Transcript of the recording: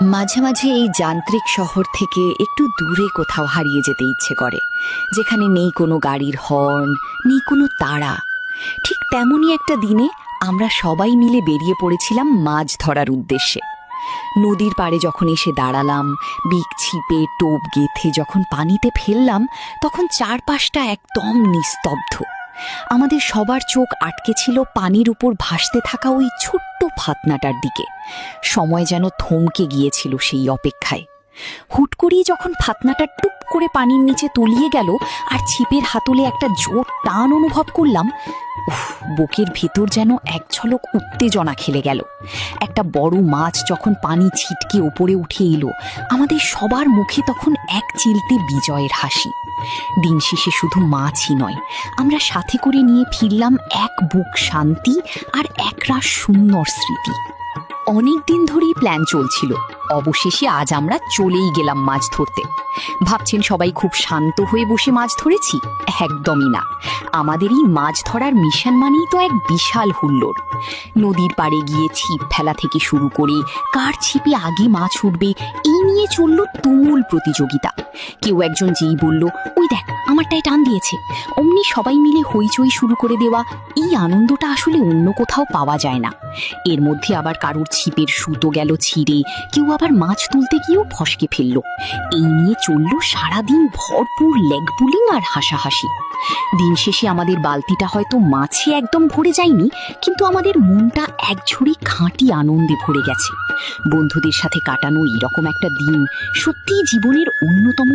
মাঝে মাঝে এই যান্ত্রিক শহর থেকে একটু দূরে কোথাও হারিয়ে যেতে ইচ্ছে করে, যেখানে নেই কোনো গাড়ির হর্ন, নেই কোনো তাড়া। ঠিক তেমনই একটা দিনে আমরা সবাই মিলে বেরিয়ে পড়েছিলাম মাছ ধরার উদ্দেশ্যে। নদীর পাড়ে যখন এসে দাঁড়ালাম, বিক ছিপে টোপ গেথে যখন পানিতে ফেললাম, তখন চারপাশটা একদম নিস্তব্ধ। আমাদের সবার চোখ আটকে ছিল পানির উপর ভাসতে থাকা ওই ছোট্ট ফাতনাটার দিকে। সময় যেন থমকে গিয়েছিল সেই অপেক্ষায়। হুট করেই যখন ফাতনাটা টুপ করে পানির নিচে তলিয়ে গেল আর ছিপের হাতলে একটা জোর টান অনুভব করলাম, বুকের ভেতর যেন এক ঝলক উত্তেজনা খেলে গেল। একটা বড় মাছ যখন পানি ছিটকে ওপরে উঠে এলো, আমাদের সবার মুখে তখন এক চিলতে বিজয়ের হাসি। দিন শেষে শুধু মাছই নয়, আমরা সাথে করে নিয়ে ফিরলাম এক বুক শান্তি আর একরাশ সুন্দর স্মৃতি। অনেক দিন ধরেই প্ল্যান চলছিল, অবশেষে আজ আমরা চলেই গেলাম মাছ ধরতে। ভাবছেন সবাই খুব শান্ত হয়ে বসে মাছ ধরেছি? একদমই না। আমাদের এই মাছ ধরার মিশন মানেই তো এক বিশাল হুল্লোড়। নদীর পাড়ে গিয়ে ছিপ ফেলা থেকে শুরু করে কার ছিপে আগে মাছ উঠবে এই নিয়ে চলল তুমুল প্রতিযোগিতা। কেউ একজন যেই বলল, ওই দেখ আমারটায় টান দিয়েছে, অমনি সবাই মিলে হইচই শুরু করে দেওয়া। এই আনন্দটা আসলে অন্য কোথাও পাওয়া যায় না। এর মধ্যে আবার কারোর ছিপের সুতো গেল ছিঁড়ে, কেউ আবার মাছ তুলতে গিয়েও ফসকে ফেললো। এই নিয়ে চলল সারাদিন ভরপুর লেগ পুলিং আর হাসাহাসি। দিন শেষে আমাদের বালতিটা হয়তো মাছে একদম ভরে যায়নি, কিন্তু আমাদের মনটা এক ঝুড়ি খাঁটি আনন্দে ভরে গেছে। বন্ধুদের সাথে কাটানো এরকম একটা দিন সত্যিই জীবনের অন্যতম